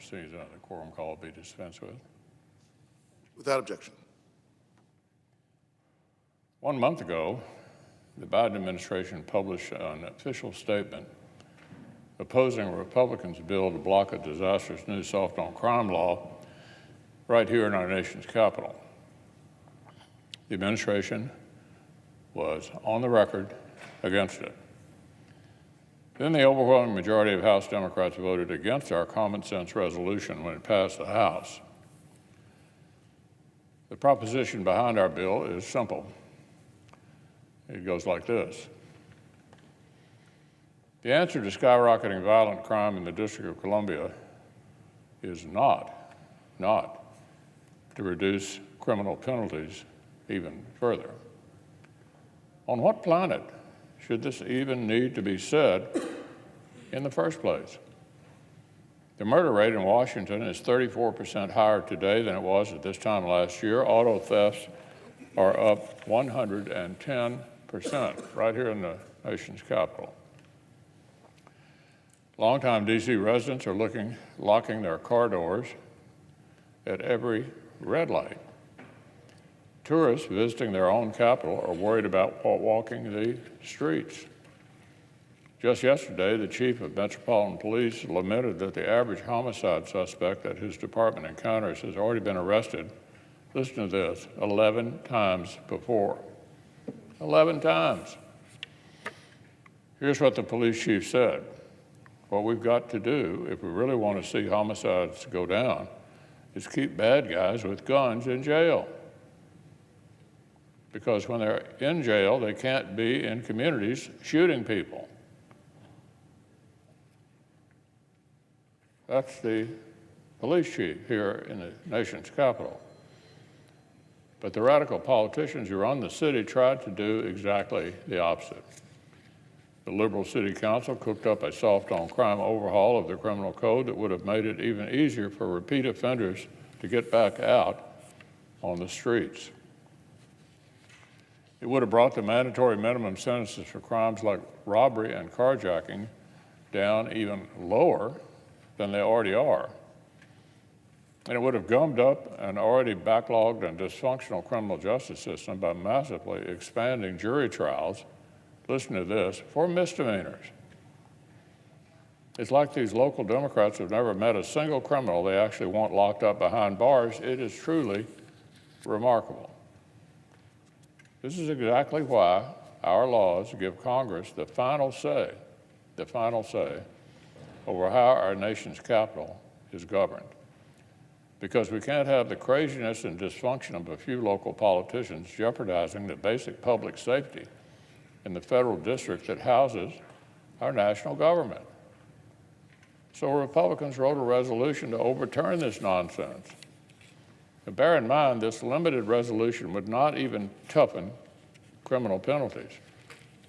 proceedings under the quorum call be dispensed with. Without objection. 1 month ago, the Biden administration published an official statement opposing a Republicans' bill to block a disastrous new soft-on-crime law right here in our nation's capital. The administration was on the record against it. Then the overwhelming majority of House Democrats voted against our common sense resolution when it passed the House. The proposition behind our bill is simple. It goes like this. The answer to skyrocketing violent crime in the District of Columbia is not to reduce criminal penalties even further. On what planet should this even need to be said in the first place? The murder rate in Washington is 34% higher today than it was at this time last year. Auto thefts are up 110% right here in the nation's capital. Longtime D.C. residents are locking their car doors at every red light. Tourists visiting their own capital are worried about walking the streets. Just yesterday, the chief of Metropolitan Police lamented that the average homicide suspect that his department encounters has already been arrested, listen to this, 11 times before. 11 times. Here's what the police chief said. What we've got to do, if we really want to see homicides go down, is keep bad guys with guns in jail. Because when they're in jail, they can't be in communities shooting people. That's the police chief here in the nation's capital. But the radical politicians who run the city tried to do exactly the opposite. The liberal city council cooked up a soft-on-crime overhaul of the criminal code that would have made it even easier for repeat offenders to get back out on the streets. It would have brought the mandatory minimum sentences for crimes like robbery and carjacking down even lower than they already are. And it would have gummed up an already backlogged and dysfunctional criminal justice system by massively expanding jury trials, listen to this, for misdemeanors. It's like these local Democrats have never met a single criminal they actually want locked up behind bars. It is truly remarkable. This is exactly why our laws give Congress the final say over how our nation's capital is governed. Because we can't have the craziness and dysfunction of a few local politicians jeopardizing the basic public safety in the federal district that houses our national government. So Republicans wrote a resolution to overturn this nonsense. But bear in mind, this limited resolution would not even toughen criminal penalties.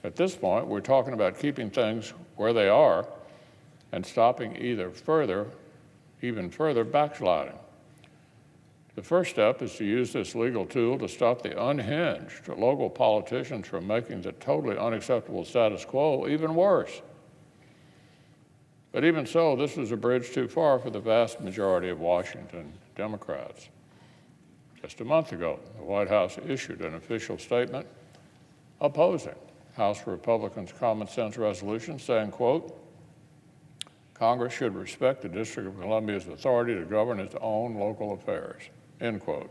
At this point, we're talking about keeping things where they are and stopping even further backsliding. The first step is to use this legal tool to stop the unhinged local politicians from making the totally unacceptable status quo even worse. But even so, this is a bridge too far for the vast majority of Washington Democrats. Just a month ago, the White House issued an official statement opposing House Republicans' common sense resolution, saying, quote, Congress should respect the District of Columbia's authority to govern its own local affairs, end quote.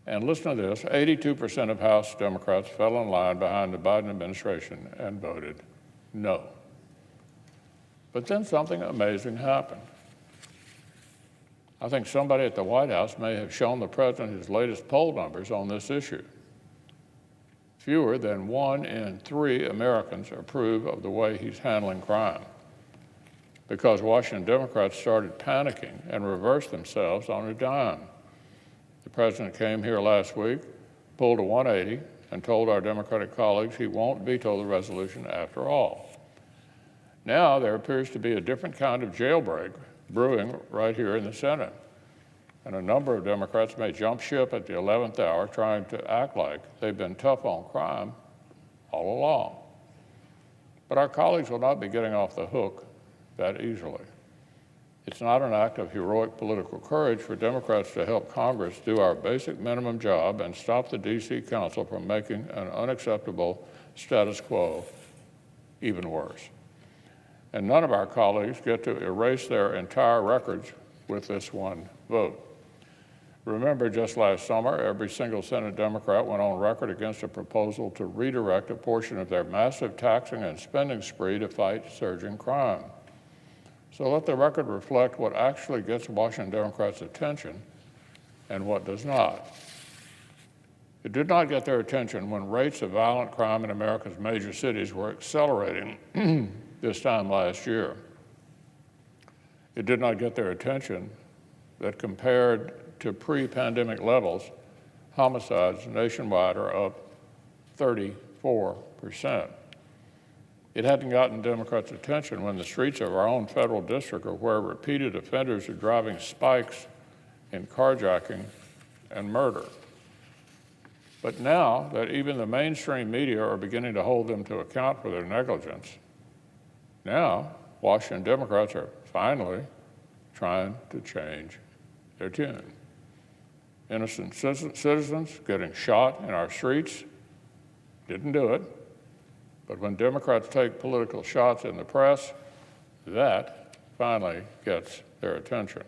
And listen to this, 82% of House Democrats fell in line behind the Biden administration and voted no. But then something amazing happened. I think somebody at the White House may have shown the president his latest poll numbers on this issue. Fewer than 1 in 3 Americans approve of the way he's handling crime, because Washington Democrats started panicking and reversed themselves on a dime. The president came here last week, pulled a 180, and told our Democratic colleagues he won't veto the resolution after all. Now there appears to be a different kind of jailbreak brewing right here in the Senate. And a number of Democrats may jump ship at the 11th hour trying to act like they've been tough on crime all along. But our colleagues will not be getting off the hook that easily. It's not an act of heroic political courage for Democrats to help Congress do our basic minimum job and stop the D.C. Council from making an unacceptable status quo even worse. And none of our colleagues get to erase their entire records with this one vote. Remember, just last summer, every single Senate Democrat went on record against a proposal to redirect a portion of their massive taxing and spending spree to fight surging crime. So let the record reflect what actually gets Washington Democrats' attention and what does not. It did not get their attention when rates of violent crime in America's major cities were accelerating this time last year. It did not get their attention that compared to pre-pandemic levels, homicides nationwide are up 34%. It hadn't gotten Democrats' attention when the streets of our own federal district are where repeated offenders are driving spikes in carjacking and murder. But now that even the mainstream media are beginning to hold them to account for their negligence, now Washington Democrats are finally trying to change their tune. Innocent citizens getting shot in our streets didn't do it. But when Democrats take political shots in the press, that finally gets their attention.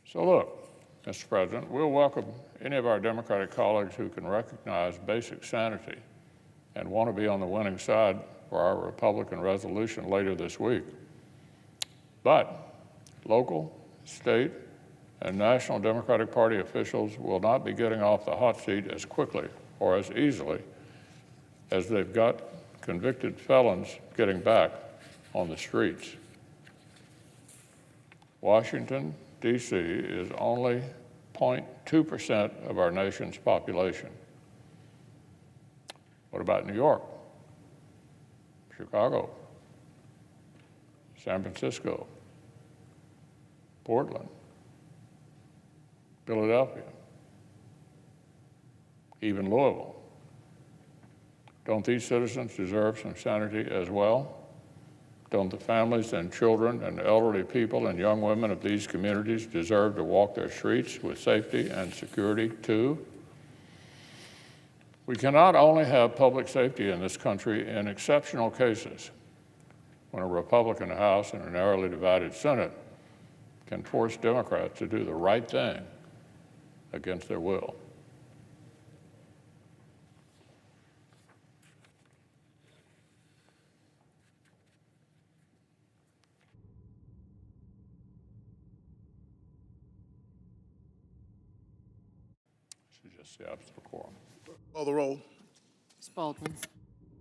So look, Mr. President, we'll welcome any of our Democratic colleagues who can recognize basic sanity and want to be on the winning side for our Republican resolution later this week. But local, state, and national Democratic Party officials will not be getting off the hot seat as quickly or as easily as they've got convicted felons getting back on the streets. Washington, D.C. is only 0.2% of our nation's population. What about New York, Chicago, San Francisco, Portland, Philadelphia, even Louisville? Don't these citizens deserve some sanity as well? Don't the families and children and elderly people and young women of these communities deserve to walk their streets with safety and security too? We cannot only have public safety in this country in exceptional cases, when a Republican House and a narrowly divided Senate can force Democrats to do the right thing against their will. Should just say absent quorum. Call the roll. Ms. Baldwin.